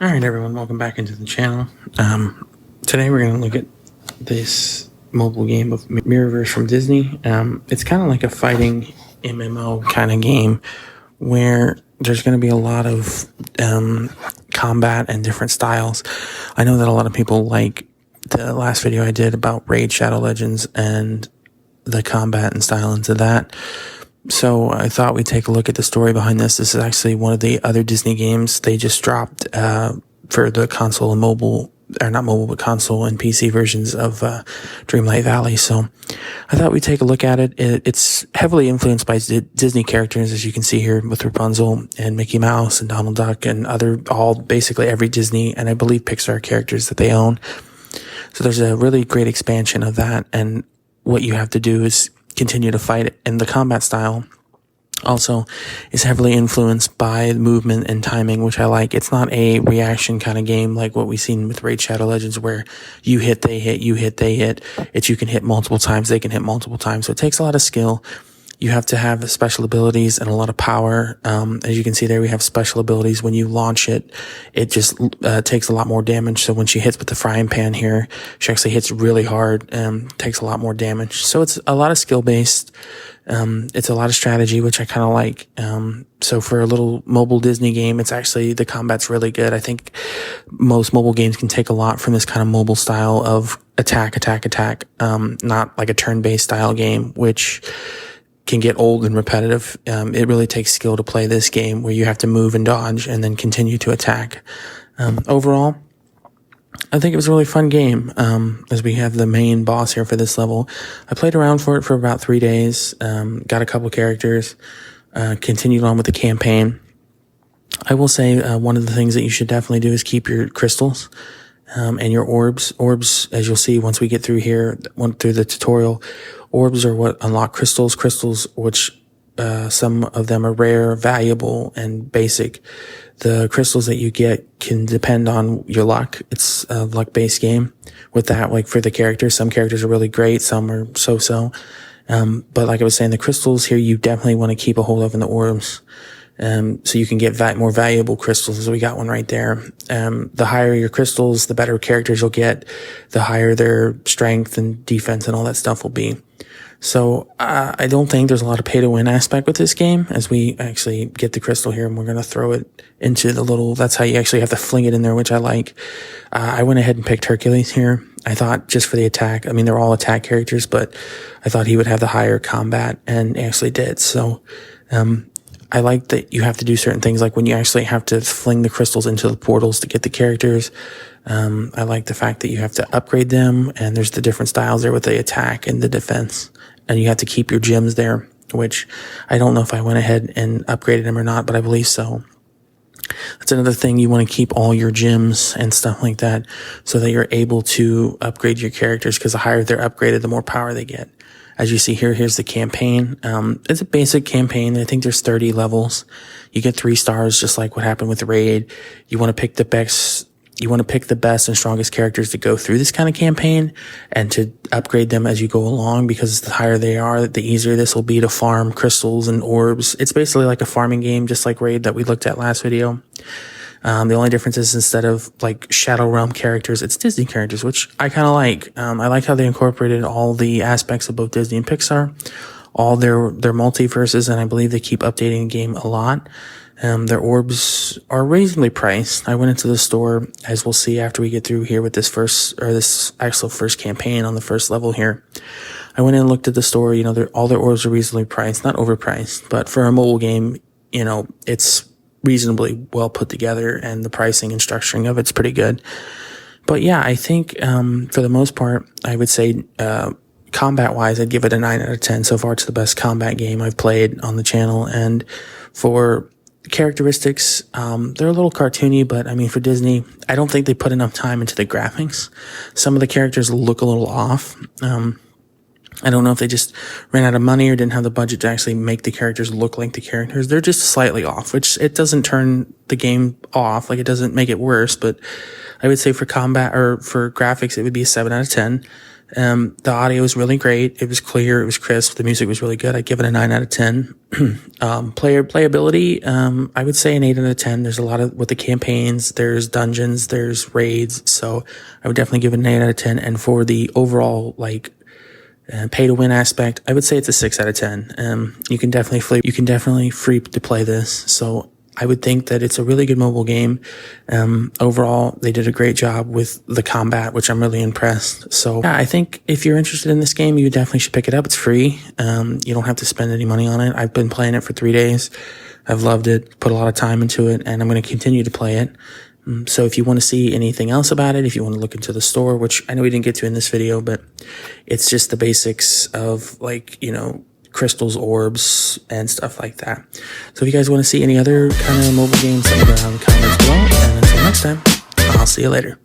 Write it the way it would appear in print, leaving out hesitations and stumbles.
Alright everyone, welcome back into the channel. Today we're going to look at this mobile game of Mirrorverse from Disney. It's kind of like a fighting MMO kind of game where there's going to be a lot of combat and different styles. I know that a lot of people like the last video I did about Raid Shadow Legends and the combat and style into that. So I thought we'd take a look at the story behind this. This is actually one of the other Disney games they just dropped for the console and mobile, or not mobile, but console and PC versions of Dreamlight Valley. So I thought we'd take a look at it. It's heavily influenced by Disney characters, as you can see here with Rapunzel and Mickey Mouse and Donald Duck and basically every Disney and I believe Pixar characters that they own. So there's a really great expansion of that, and what you have to do is continue to fight it. And the combat style also is heavily influenced by movement and timing, which I like. It's not a reaction kind of game like what we've seen with Raid Shadow Legends, where you hit, they hit, you hit, they hit. It's you can hit multiple times, they can hit multiple times. So it takes a lot of skill. You have to have special abilities and a lot of power. As you can see there, we have special abilities. When you launch it, it just takes a lot more damage. So when she hits with the frying pan here, she actually hits really hard and takes a lot more damage. So it's a lot of skill based. It's a lot of strategy, which I kind of like. So for a little mobile Disney game, it's actually, the combat's really good. I think most mobile games can take a lot from this kind of mobile style of attack, not like a turn-based style game, which can get old and repetitive. It really takes skill to play this game, where you have to move and dodge and then continue to attack. Overall, I think it was a really fun game. As we have the main boss here for this level, I played around for it for about 3 days, got a couple characters, continued on with the campaign. I will say, one of the things that you should definitely do is keep your crystals, and your orbs. Orbs, as you'll see once we get through here, through the tutorial, orbs are what unlock crystals. Crystals, which some of them are rare, valuable, and basic. The crystals that you get can depend on your luck. It's a luck-based game. With that, like for the characters, some characters are really great, some are so-so. But like I was saying, the crystals here you definitely want to keep a hold of in the orbs. So you can get more valuable crystals. So we got one right there. The higher your crystals, the better characters you'll get, the higher their strength and defense and all that stuff will be. So, I don't think there's a lot of pay to win aspect with this game, as we actually get the crystal here and we're going to throw it into the that's how you actually have to fling it in there, which I like. I went ahead and picked Hercules here. I thought just for the attack, I mean, they're all attack characters, but I thought he would have the higher combat, and actually did. So, I like that you have to do certain things, like when you actually have to fling the crystals into the portals to get the characters. I like the fact that you have to upgrade them, and there's the different styles there with the attack and the defense, and you have to keep your gems there, which I don't know if I went ahead and upgraded them or not, but I believe so. That's another thing. You want to keep all your gems and stuff like that so that you're able to upgrade your characters, because the higher they're upgraded, the more power they get. As you see here, here's the campaign. It's a basic campaign. I think there's 30 levels. You get 3 stars, just like what happened with Raid. You want to pick the best and strongest characters to go through this kind of campaign and to upgrade them as you go along, because the higher they are, the easier this will be to farm crystals and orbs. It's basically like a farming game, just like Raid that we looked at last video. The only difference is, instead of like Shadow Realm characters, it's Disney characters, which I kind of like. I like how they incorporated all the aspects of both Disney and Pixar, all their multiverses, and I believe they keep updating the game a lot. Their orbs are reasonably priced. I went into the store, as we'll see after we get through here with this actual first campaign on the first level here. I went in and looked at the store. You know, all their orbs are reasonably priced, not overpriced, but for a mobile game, you know, it's reasonably well put together, and the pricing and structuring of it's pretty good. But yeah, I think, for the most part, I would say, combat wise, I'd give it a 9 out of 10. So far, it's the best combat game I've played on the channel. And for characteristics, they're a little cartoony, but I mean, for Disney, I don't think they put enough time into the graphics. Some of the characters look a little off. I don't know if they just ran out of money or didn't have the budget to actually make the characters look like the characters. They're just slightly off, which it doesn't turn the game off. Like, it doesn't make it worse, but I would say for combat or for graphics, it would be a 7 out of 10. The audio was really great. It was clear. It was crisp. The music was really good. I give it a 9 out of 10. Playability, I would say an 8 out of 10. There's a lot of, with the campaigns, there's dungeons, there's raids. So I would definitely give it an 8 out of 10. And for the overall, like, pay to win aspect, I would say it's a 6 out of 10. You can definitely free to play this. So I would think that it's a really good mobile game. Overall, they did a great job with the combat, which I'm really impressed. So yeah, I think if you're interested in this game, you definitely should pick it up. It's free. You don't have to spend any money on it. I've been playing it for 3 days. I've loved it, put a lot of time into it, and I'm going to continue to play it. So if you want to see anything else about it, if you want to look into the store, which I know we didn't get to in this video, but it's just the basics of, like, you know, crystals, orbs, and stuff like that. So if you guys want to see any other kind of mobile games, let me know in the comments below. And until next time, I'll see you later.